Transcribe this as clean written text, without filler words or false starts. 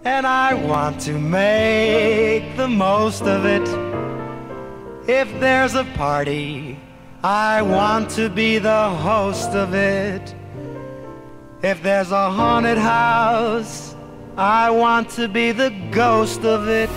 and I want to make the most of it. If there's a party, I want to be the host of it. If there's a haunted house, I want to be the ghost of it.